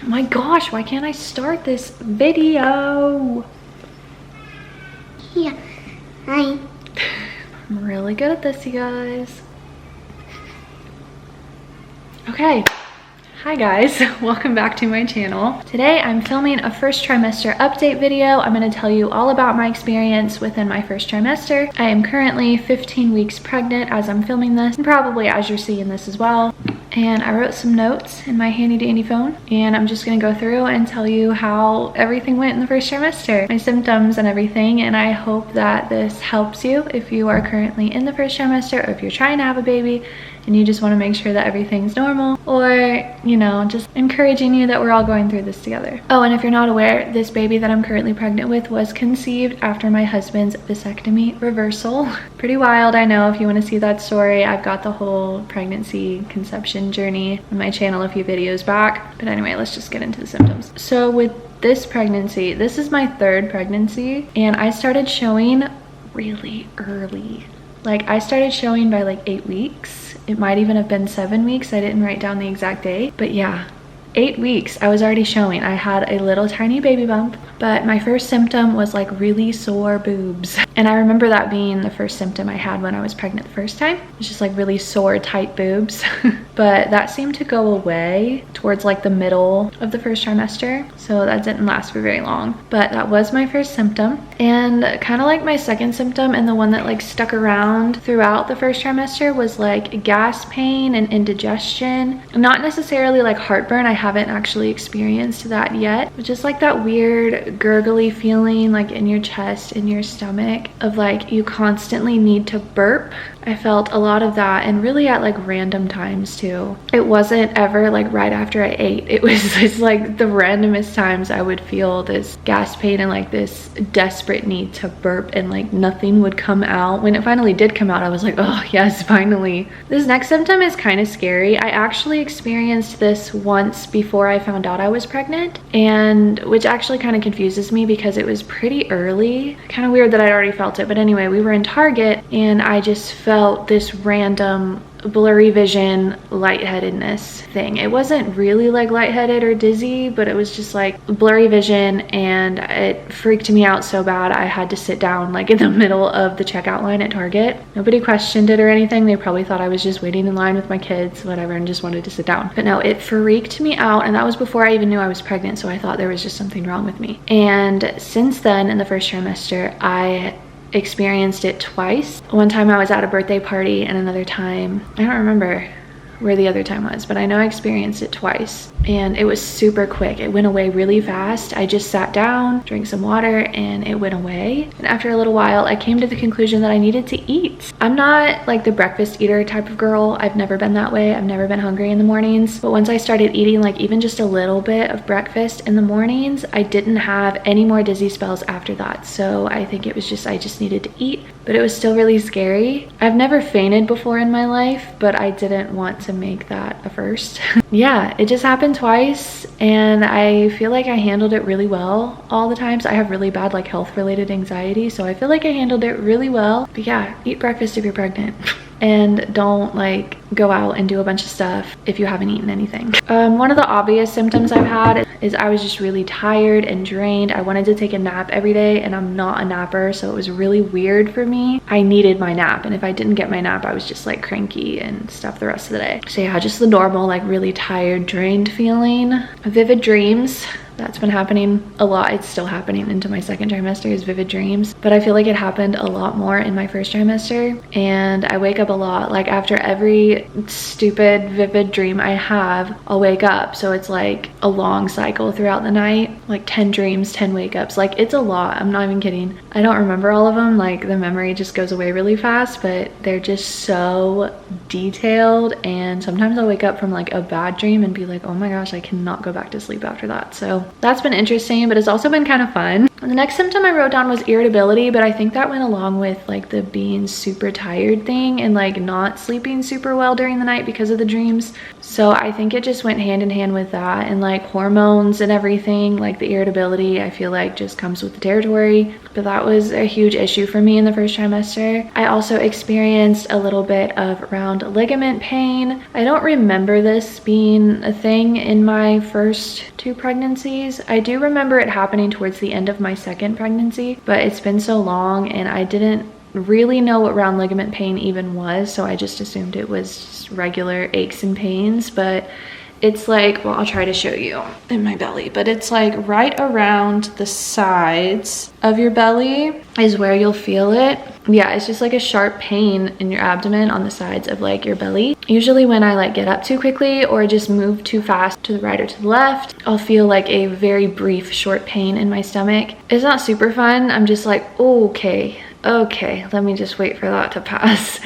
My gosh, why can't I start this video? Yeah. Hi. I'm really good at this, you guys. Okay. Hi guys, welcome back to my channel. Today I'm filming a first trimester update video. I'm going to tell you all about my experience within my first trimester. I am currently 15 weeks pregnant as I'm filming this, and probably as you're seeing this as well. And I wrote some notes in my handy dandy phone, and I'm just going to go through and tell you how everything went in the first trimester, my symptoms and everything. And I hope that this helps you if you are currently in the first trimester, or if you're trying to have a baby and you just want to make sure that everything's normal, or, you know, just encouraging you that we're all going through this together. Oh, and if you're not aware, this baby that I'm currently pregnant with was conceived after my husband's vasectomy reversal. Pretty wild, I know. If you want to see that story, I've got the whole pregnancy conception journey on my channel a few videos back. But anyway, let's just get into the symptoms. So with this pregnancy, this is my third pregnancy, and I started showing really early. Like, I started showing by like 8 weeks. It might even have been 7 weeks. I didn't write down the exact date, but yeah, 8 weeks I was already showing. I had a little tiny baby bump, but my first symptom was like really sore boobs. And I remember that being the first symptom I had when I was pregnant the first time. It's just like really sore, tight boobs. But that seemed to go away towards like the middle of the first trimester. So that didn't last for very long. But that was my first symptom. And kind of like my second symptom, and the one that like stuck around throughout the first trimester, was like gas pain and indigestion. Not necessarily like heartburn. I haven't actually experienced that yet. But just like that weird gurgly feeling like in your chest, in your stomach, of like you constantly need to burp. I felt a lot of that, and really at like random times too. It wasn't ever like right after I ate. It was just like the randomest times I would feel this gas pain and like this desperate need to burp, and like nothing would come out. When it finally did come out, I was like, oh yes, finally. This next symptom is kind of scary. I actually experienced this once before I found out I was pregnant, and which actually kind of confuses me because it was pretty early. Kind of weird that I'd already felt it, but anyway, we were in Target and I just felt this random blurry vision, lightheadedness thing. It wasn't really like lightheaded or dizzy, but it was just like blurry vision, and it freaked me out so bad I had to sit down like in the middle of the checkout line at Target. Nobody questioned it or anything. They probably thought I was just waiting in line with my kids, whatever, and just wanted to sit down. But no, it freaked me out, and that was before I even knew I was pregnant, so I thought there was just something wrong with me. And since then, in the first trimester, I experienced it twice. One time I was at a birthday party, and another time, I don't remember where the other time was, but I know I experienced it twice, and it was super quick. It went away really fast. I just sat down, drank some water, and it went away. And after a little while, I came to the conclusion that I needed to eat. I'm not like the breakfast eater type of girl. I've never been that way. I've never been hungry in the mornings. But once I started eating like even just a little bit of breakfast in the mornings, I didn't have any more dizzy spells after that. So I think it was just, I just needed to eat, but it was still really scary. I've never fainted before in my life, but I didn't want to make that a first. Yeah, it just happened twice, and I feel like I handled it really well all the times. I have really bad like health related anxiety, so I feel like I handled it really well. But yeah, eat breakfast if you're pregnant. And don't like go out and do a bunch of stuff if you haven't eaten anything. One of the obvious symptoms I've had is I was just really tired and drained. I wanted to take a nap every day, and I'm not a napper, so it was really weird for me. I needed my nap, and if I didn't get my nap, I was just like cranky and stuff the rest of the day. So yeah, just the normal like really tired, drained feeling. Vivid dreams. That's been happening a lot. It's still happening into my second trimester, is vivid dreams. But I feel like it happened a lot more in my first trimester. And I wake up a lot. Like after every stupid vivid dream I have, I'll wake up. So it's like a long cycle throughout the night. Like 10 dreams, 10 wake ups. Like it's a lot. I'm not even kidding. I don't remember all of them. Like the memory just goes away really fast, but they're just so detailed. And sometimes I'll wake up from like a bad dream and be like, oh my gosh, I cannot go back to sleep after that. So that's been interesting, but it's also been kind of fun. The next symptom I wrote down was irritability, but I think that went along with like the being super tired thing and like not sleeping super well during the night because of the dreams. So I think it just went hand in hand with that, and like hormones and everything. Like the irritability, I feel like just comes with the territory. But that was a huge issue for me in the first trimester. I also experienced a little bit of round ligament pain. I don't remember this being a thing in my first 2 pregnancies. I do remember it happening towards the end of my second pregnancy, but it's been so long and I didn't really know what round ligament pain even was, so I just assumed it was just regular aches and pains. But it's like, well, I'll try to show you in my belly, but it's like right around the sides of your belly is where you'll feel it. Yeah, it's just like a sharp pain in your abdomen on the sides of like your belly. Usually when I like get up too quickly or just move too fast to the right or to the left, I'll feel like a very brief short pain in my stomach. It's not super fun. I'm just like, oh, okay, let me just wait for that to pass.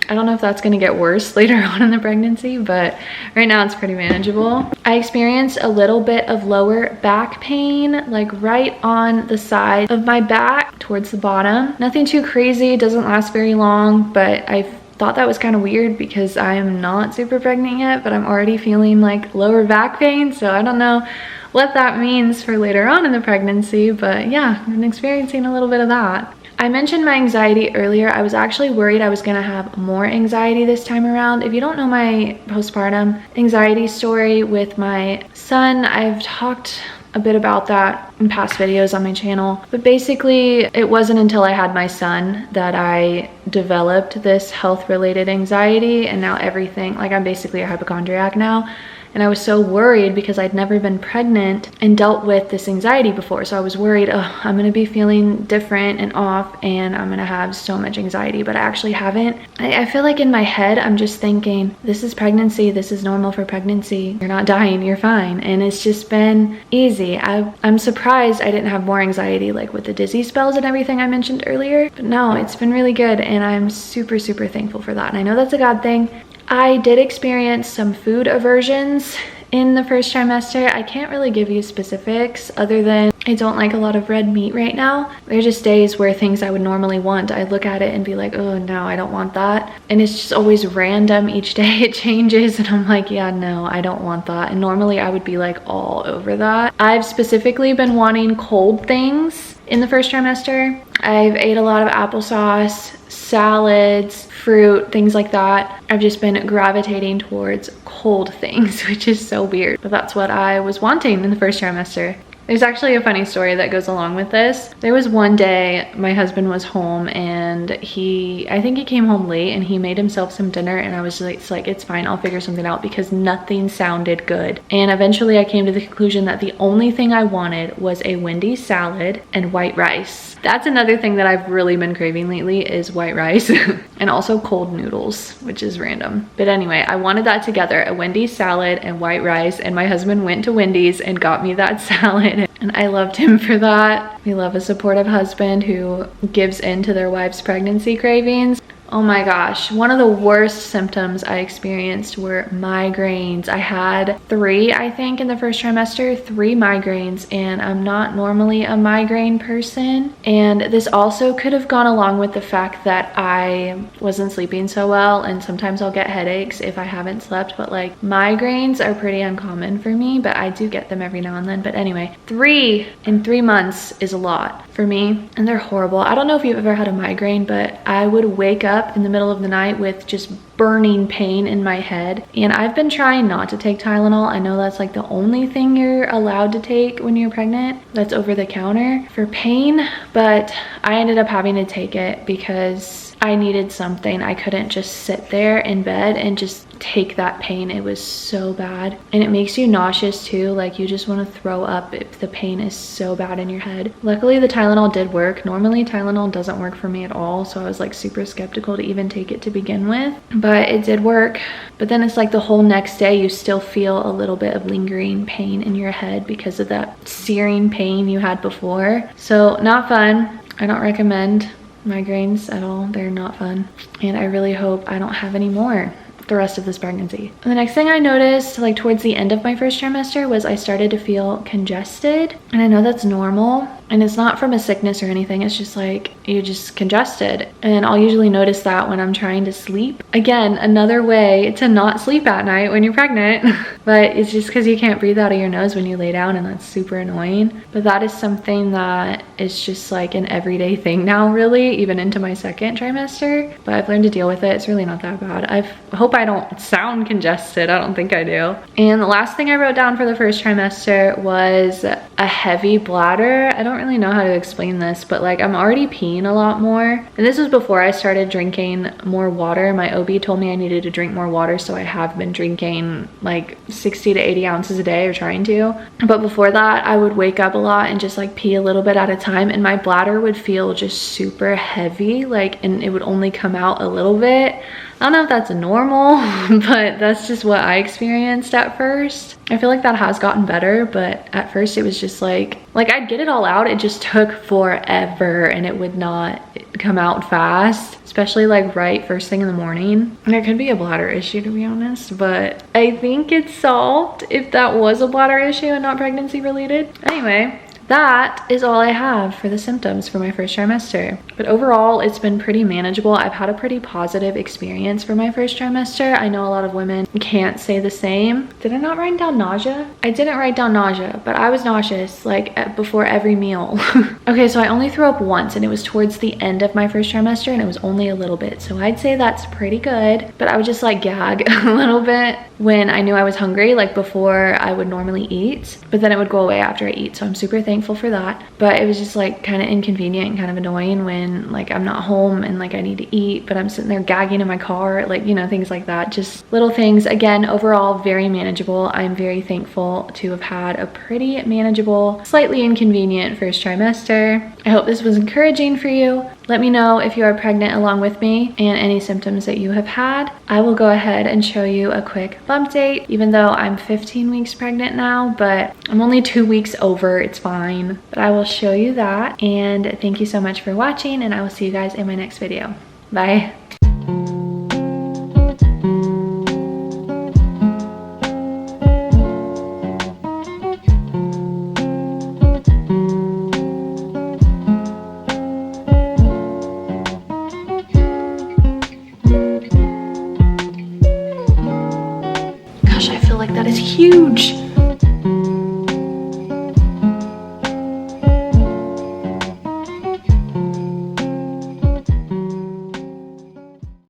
I don't know if that's gonna get worse later on in the pregnancy, but right now it's pretty manageable. I experienced a little bit of lower back pain, like right on the side of my back towards the bottom. Nothing too crazy, it doesn't last very long, but I thought that was kind of weird because I am not super pregnant yet, but I'm already feeling like lower back pain, so I don't know what that means for later on in the pregnancy, but yeah, I'm experiencing a little bit of that. I mentioned my anxiety earlier. I was actually worried I was gonna have more anxiety this time around. If you don't know my postpartum anxiety story with my son, I've talked a bit about that in past videos on my channel. But basically, it wasn't until I had my son that I developed this health-related anxiety, and now everything, like I'm basically a hypochondriac now. And I was so worried because I'd never been pregnant and dealt with this anxiety before. So I was worried, oh, I'm gonna be feeling different and off and I'm gonna have so much anxiety, but I actually haven't. I feel like in my head, I'm just thinking, this is pregnancy, this is normal for pregnancy. You're not dying, you're fine. And it's just been easy. I'm surprised I didn't have more anxiety like with the dizzy spells and everything I mentioned earlier. But no, it's been really good and I'm super, super thankful for that. And I know that's a God thing. I did experience some food aversions in the first trimester. I can't really give you specifics other than I don't like a lot of red meat right now. There's just days where things I would normally want, I look at it and be like, oh no, I don't want that. And it's just always random. Each day it changes and I'm like, yeah, no, I don't want that. And normally I would be like all over that. I've specifically been wanting cold things in the first trimester. I've ate a lot of applesauce, salads, fruit, things like that. I've just been gravitating towards cold things, which is so weird, but that's what I was wanting in the first trimester. There's actually a funny story that goes along with this. There was one day my husband was home and I think he came home late and he made himself some dinner and I was like, it's fine, I'll figure something out because nothing sounded good. And eventually I came to the conclusion that the only thing I wanted was a Wendy's salad and white rice. That's another thing that I've really been craving lately is white rice and also cold noodles, which is random. But anyway, I wanted that together, a Wendy's salad and white rice, and my husband went to Wendy's and got me that salad and I loved him for that. We love a supportive husband who gives in to their wife's pregnancy cravings. Oh my gosh, one of the worst symptoms I experienced were migraines. I had 3, I think, in the first trimester, 3 migraines, and I'm not normally a migraine person. And this also could have gone along with the fact that I wasn't sleeping so well, and sometimes I'll get headaches if I haven't slept, but like migraines are pretty uncommon for me, but I do get them every now and then. But anyway, 3 in 3 months is a lot for me, and they're horrible. I don't know if you've ever had a migraine, but I would wake up in the middle of the night with just burning pain in my head. And I've been trying not to take Tylenol. I know that's like the only thing you're allowed to take when you're pregnant that's over the counter for pain, but I ended up having to take it because I needed something. I couldn't just sit there in bed and just take that pain. It was so bad. And it makes you nauseous too. Like you just want to throw up if the pain is so bad in your head. Luckily the Tylenol did work. Normally Tylenol doesn't work for me at all. So I was like super skeptical to even take it to begin with, but it did work. But then it's like the whole next day you still feel a little bit of lingering pain in your head because of that searing pain you had before. So not fun. I don't recommend migraines at all. They're not fun. And I really hope I don't have any more the rest of this pregnancy. And the next thing I noticed like towards the end of my first trimester was I started to feel congested. And I know that's normal, and it's not from a sickness or anything. It's just like you're just congested, and I'll usually notice that when I'm trying to sleep. Again, another way to not sleep at night when you're pregnant. But it's just because you can't breathe out of your nose when you lay down, and that's super annoying. But that is something that is just like an everyday thing now, really, even into my second trimester. But I've learned to deal with it. It's really not that bad. I hope I don't sound congested. I don't think I do. And the last thing I wrote down for the first trimester was a heavy bladder. I don't really know how to explain this, but like I'm already peeing a lot more. And this was before I started drinking more water. My OB told me I needed to drink more water, so I have been drinking like 60 to 80 ounces a day, or trying to. But before that, I would wake up a lot and just like pee a little bit at a time, and my bladder would feel just super heavy, like, and it would only come out a little bit. I don't know if that's normal, but that's just what I experienced at first. I feel like that has gotten better, but at first it was just like I'd get it all out. It just took forever, and it would not come out fast, especially like right first thing in the morning. And it could be a bladder issue, to be honest, but I think it's solved if that was a bladder issue and not pregnancy related. Anyway, that is all I have for the symptoms for my first trimester. But overall, it's been pretty manageable. I've had a pretty positive experience for my first trimester. I know a lot of women can't say the same. Did I not write down nausea? I didn't write down nausea, but I was nauseous like before every meal. Okay, so I only threw up once, and it was towards the end of my first trimester, and it was only a little bit. So I'd say that's pretty good, but I would just like gag a little bit when I knew I was hungry, like before I would normally eat, but then it would go away after I eat. So I'm super thankful for that. But it was just like kind of inconvenient and kind of annoying when like I'm not home and like I need to eat, but I'm sitting there gagging in my car, like, you know, things like that. Just little things. Again, overall very manageable. I'm very thankful to have had a pretty manageable, slightly inconvenient first trimester. I hope this was encouraging for you. Let me know if you are pregnant along with me and any symptoms that you have had. I will go ahead and show you a quick bump date, even though I'm 15 weeks pregnant now, but I'm only 2 weeks over. It's fine, but I will show you that. And thank you so much for watching, and I will see you guys in my next video. Bye. Gosh, I feel like that is huge.